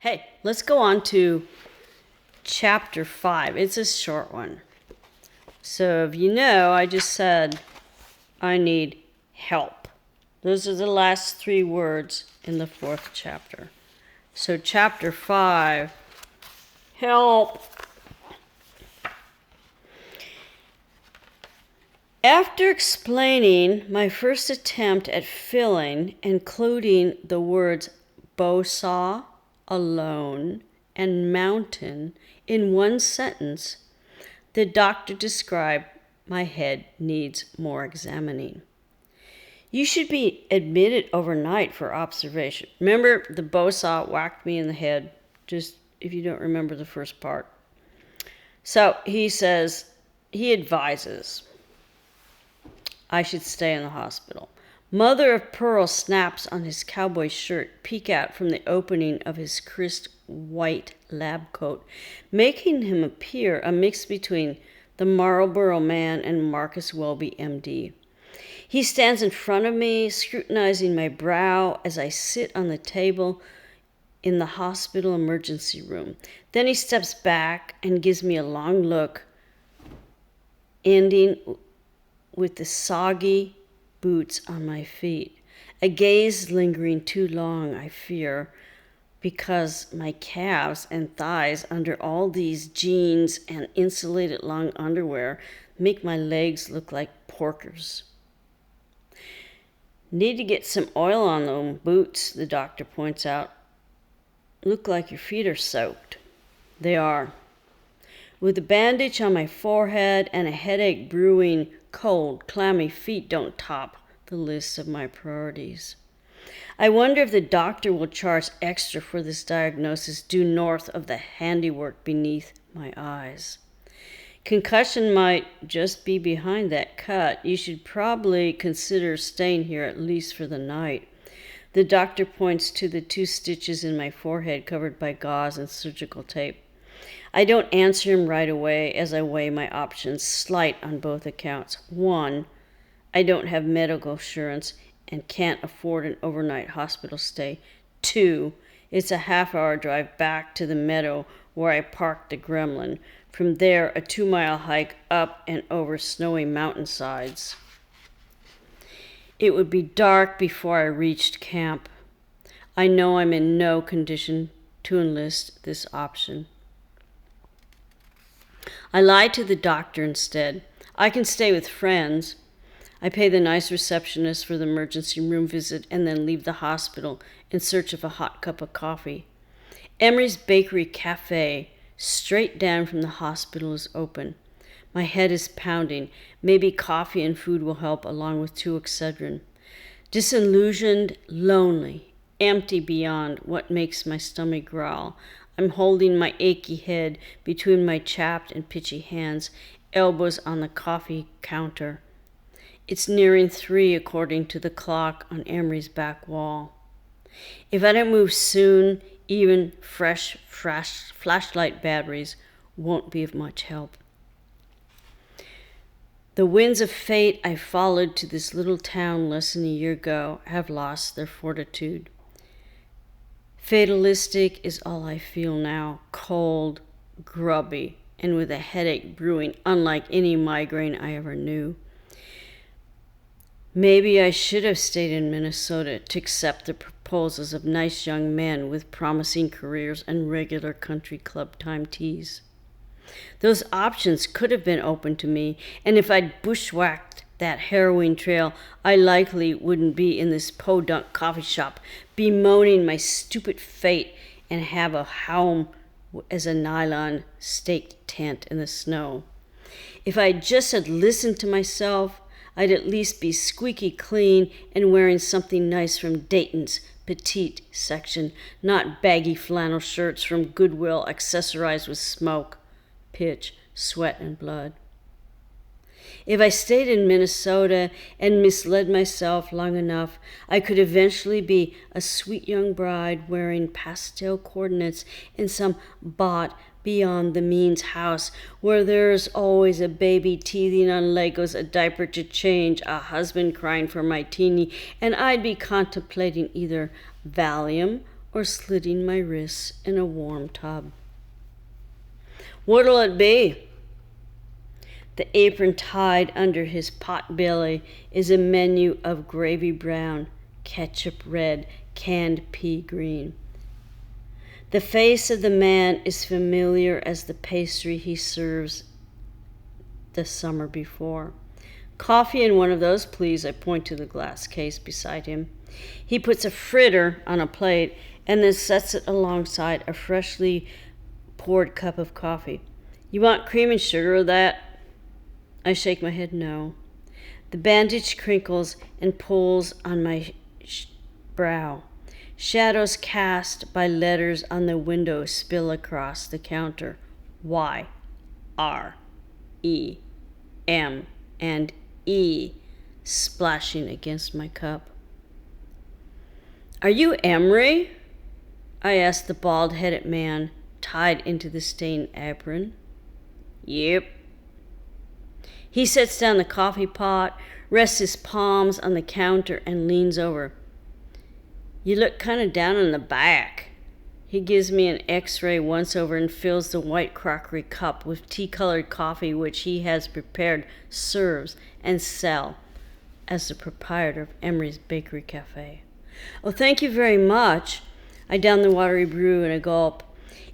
Hey, let's go on to chapter 5. It's a short one. So if you know, I just said I need help. Those are the last 3 words in the 4th chapter. So chapter 5, help. After explaining my first attempt at filling, including the words bow saw, alone, and mountain in one sentence, the doctor described my head needs more examining. You should be admitted overnight for observation. Remember, the bow saw whacked me in the head, just if you don't remember the first part. So he advises I should stay in the hospital. Mother of pearl snaps on his cowboy shirt peek out from the opening of his crisp white lab coat, making him appear a mix between the Marlboro Man and Marcus Welby, M.D. He stands in front of me, scrutinizing my brow as I sit on the table in the hospital emergency room. Then he steps back and gives me a long look, ending with the soggy boots on my feet. A gaze lingering too long, I fear, because my calves and thighs under all these jeans and insulated long underwear make my legs look like porkers. Need to get some oil on them boots, the doctor points out. Look like your feet are soaked. They are. With a bandage on my forehead and a headache brewing, cold, clammy feet don't top the list of my priorities. I wonder if the doctor will charge extra for this diagnosis due north of the handiwork beneath my eyes. Concussion might just be behind that cut. You should probably consider staying here at least for the night. The doctor points to the 2 stitches in my forehead covered by gauze and surgical tape. I don't answer him right away as I weigh my options, slight on both accounts. 1, I don't have medical insurance and can't afford an overnight hospital stay. 2, it's a half-hour drive back to the meadow where I parked the gremlin. From there, a 2-mile hike up and over snowy mountainsides. It would be dark before I reached camp. I know I'm in no condition to enlist this option. I lied to the doctor instead. I can stay with friends. I pay the nice receptionist for the emergency room visit and then leave the hospital in search of a hot cup of coffee. Emery's bakery café, straight down from the hospital, is open. My head is pounding. Maybe coffee and food will help, along with 2 Excedrin. Disillusioned, lonely, empty beyond what makes my stomach growl. I'm holding my achy head between my chapped and pitchy hands, elbows on the coffee counter. It's nearing 3 according to the clock on Emery's back wall. If I don't move soon, even fresh flashlight batteries won't be of much help. The winds of fate I followed to this little town less than a year ago have lost their fortitude. Fatalistic is all I feel now, cold, grubby, and with a headache brewing unlike any migraine I ever knew. Maybe I should have stayed in Minnesota to accept the proposals of nice young men with promising careers and regular country club time teas. Those options could have been open to me, and if I'd bushwhacked that harrowing trail, I likely wouldn't be in this podunk coffee shop bemoaning my stupid fate and have a home as a nylon staked tent in the snow. If I just had listened to myself, I'd at least be squeaky clean and wearing something nice from Dayton's petite section, not baggy flannel shirts from Goodwill accessorized with smoke, pitch, sweat, and blood. If I stayed in Minnesota and misled myself long enough, I could eventually be a sweet young bride wearing pastel coordinates in some bought beyond the means house where there's always a baby teething on Legos, a diaper to change, a husband crying for my teeny, and I'd be contemplating either Valium or slitting my wrists in a warm tub. What'll it be? The apron tied under his pot belly is a menu of gravy brown, ketchup red, canned pea green. The face of the man is familiar as the pastry he serves the summer before. Coffee in one of those, please. I point to the glass case beside him. He puts a fritter on a plate and then sets it alongside a freshly poured cup of coffee. You want cream and sugar of that? I shake my head no. The bandage crinkles and pulls on my brow. Shadows cast by letters on the window spill across the counter. Y, R, E, M, and E splashing against my cup. Are you Emery? I asked the bald-headed man tied into the stained apron. Yep. He sets down the coffee pot, rests his palms on the counter, and leans over. You look kind of down in the back. He gives me an x-ray once over and fills the white crockery cup with tea-colored coffee which he has prepared, serves, and sells as the proprietor of Emery's Bakery Café. Oh, thank you very much. I down the watery brew in a gulp.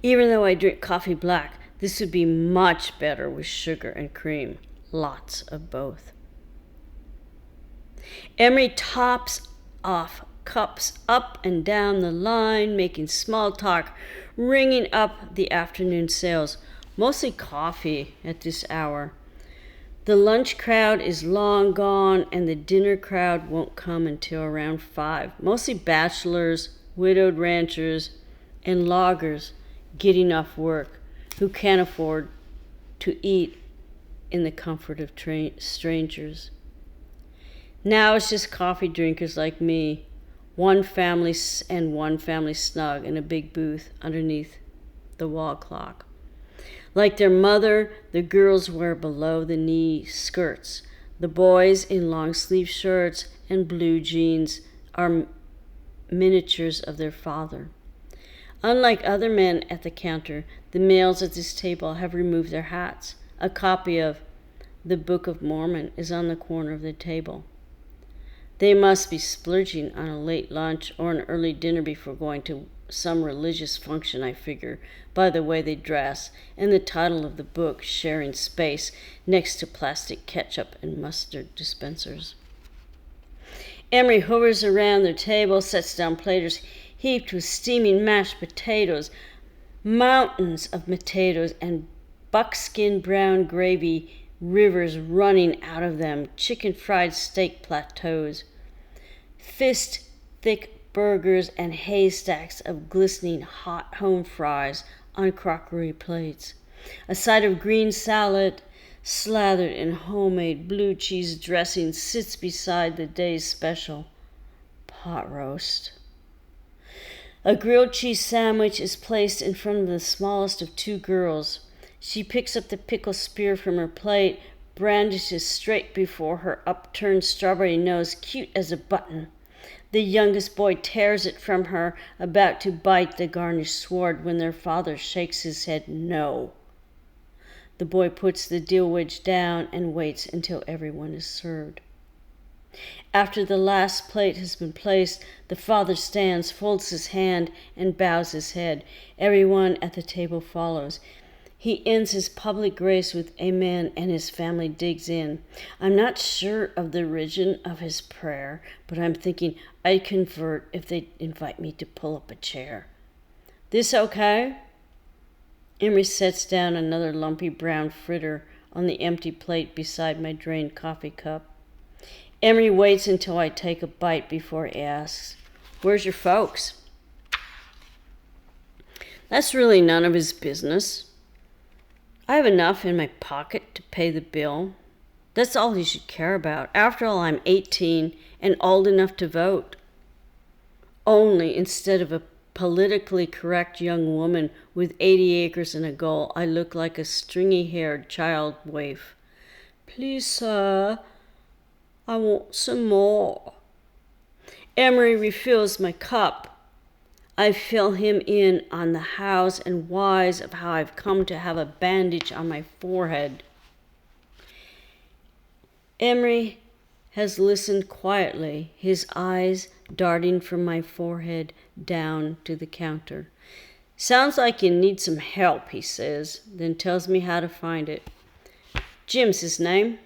Even though I drink coffee black, this would be much better with sugar and cream. Lots of both. Emery tops off cups up and down the line, making small talk, ringing up the afternoon sales. Mostly coffee at this hour. The lunch crowd is long gone, and the dinner crowd won't come until around 5. Mostly bachelors, widowed ranchers, and loggers getting off work who can't afford to eat in the comfort of strangers. Now it's just coffee drinkers like me, one family snug in a big booth underneath the wall clock. Like their mother, the girls wear below-the-knee skirts. The boys in long-sleeve shirts and blue jeans are miniatures of their father. Unlike other men at the counter, the males at this table have removed their hats. A copy of the Book of Mormon is on the corner of the table. They must be splurging on a late lunch or an early dinner before going to some religious function, I figure, by the way they dress, and the title of the book sharing space next to plastic ketchup and mustard dispensers. Emery hovers around their table, sets down platters heaped with steaming mashed potatoes, mountains of potatoes, and buckskin brown gravy, rivers running out of them, chicken fried steak plateaus, fist-thick burgers, and haystacks of glistening hot home fries on crockery plates. A side of green salad slathered in homemade blue cheese dressing sits beside the day's special, pot roast. A grilled cheese sandwich is placed in front of the smallest of two girls. She picks up the pickle spear from her plate, brandishes straight before her upturned strawberry nose, cute as a button. The youngest boy tears it from her, about to bite the garnished sword, when their father shakes his head no. The boy puts the deal wedge down and waits until everyone is served. After the last plate has been placed, the father stands, folds his hand, and bows his head. Everyone at the table follows. He ends his public grace with amen, and his family digs in. I'm not sure of the origin of his prayer, but I'm thinking I'd convert if they invite me to pull up a chair. This okay? Emery sets down another lumpy brown fritter on the empty plate beside my drained coffee cup. Emery waits until I take a bite before he asks, "Where's your folks?" That's really none of his business. I have enough in my pocket to pay the bill. That's all he should care about. After all, I'm 18 and old enough to vote. Only instead of a politically correct young woman with 80 acres and a goal, I look like a stringy-haired child waif. "Please, sir, I want some more." Emery refills my cup. I fill him in on the hows and whys of how I've come to have a bandage on my forehead. Emery has listened quietly, his eyes darting from my forehead down to the counter. Sounds like you need some help, he says, then tells me how to find it. Jim's his name.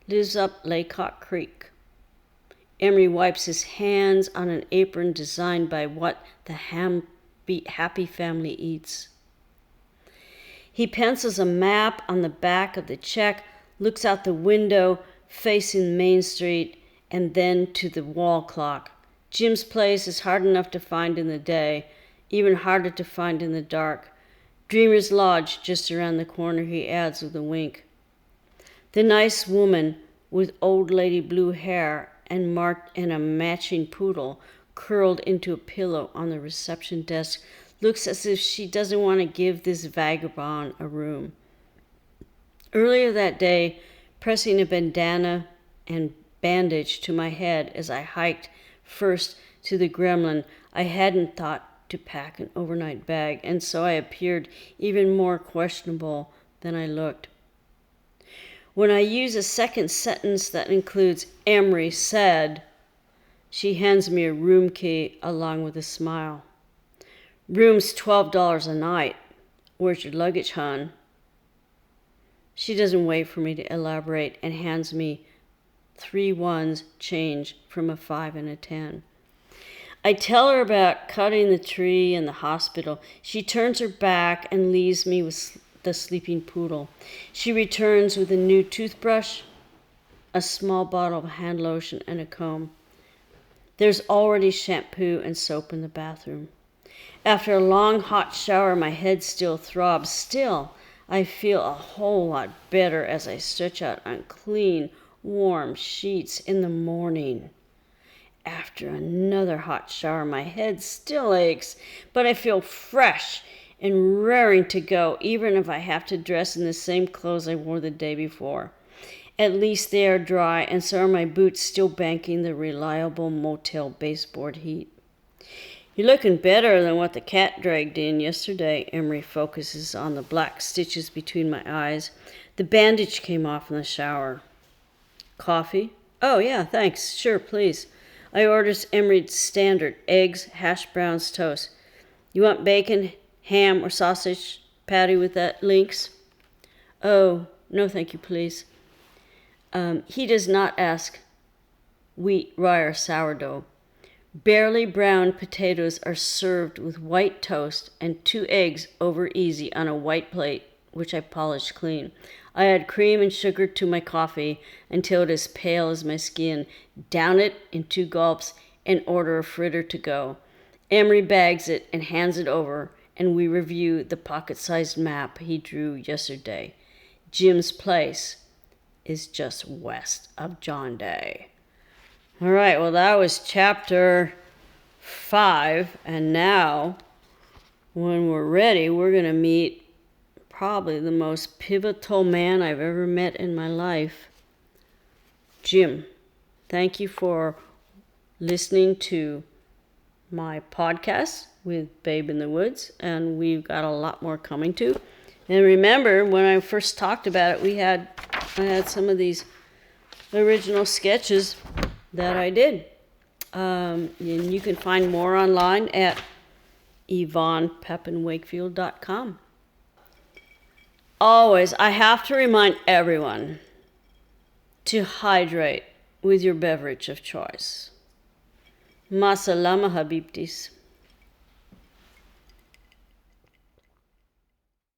Lives up Laycock Creek. Emery wipes his hands on an apron designed by what the happy family eats. He pencils a map on the back of the check, looks out the window facing Main Street, and then to the wall clock. Jim's place is hard enough to find in the day, even harder to find in the dark. Dreamer's Lodge just around the corner, he adds with a wink. The nice woman with old lady blue hair and a matching poodle curled into a pillow on the reception desk looks as if she doesn't want to give this vagabond a room. Earlier that day, pressing a bandana and bandage to my head as I hiked first to the Gremlin, I hadn't thought to pack an overnight bag, and so I appeared even more questionable than I looked. When I use a second sentence that includes Emery said, she hands me a room key along with a smile. Room's $12 a night. Where's your luggage, hon? She doesn't wait for me to elaborate and hands me 3 ones change from a 5 and a 10. I tell her about cutting the tree and the hospital. She turns her back and leaves me with the sleeping poodle. She returns with a new toothbrush, a small bottle of hand lotion, and a comb. There's already shampoo and soap in the bathroom. After a long hot shower, my head still throbs. Still, I feel a whole lot better as I stretch out on clean, warm sheets in the morning. After another hot shower, my head still aches, but I feel fresh and raring to go, even if I have to dress in the same clothes I wore the day before. At least they are dry, and so are my boots still banking the reliable motel baseboard heat. You're looking better than what the cat dragged in yesterday. Emery focuses on the black stitches between my eyes. The bandage came off in the shower. Coffee? Oh, yeah, thanks. Sure, please. I orders Emery's standard, eggs, hash browns, toast. You want bacon, ham, or sausage patty with that links? Oh, no thank you, please. He does not ask wheat, rye, or sourdough. Barely browned potatoes are served with white toast and 2 eggs over easy on a white plate, which I polished clean. I add cream and sugar to my coffee until it is pale as my skin, down it in 2 gulps, and order a fritter to go. Emery bags it and hands it over, and we review the pocket-sized map he drew yesterday. Jim's place is just west of John Day. All right, well, that was chapter 5, and now, when we're ready, we're going to meet probably the most pivotal man I've ever met in my life, Jim. Thank you for listening to my podcast with Babe in the Woods, and we've got a lot more coming to. And remember, when I first talked about it, I had some of these original sketches that I did. And you can find more online at YvonnePepin-Wakefield.com. Always, I have to remind everyone to hydrate with your beverage of choice. Ma salama, habibtis.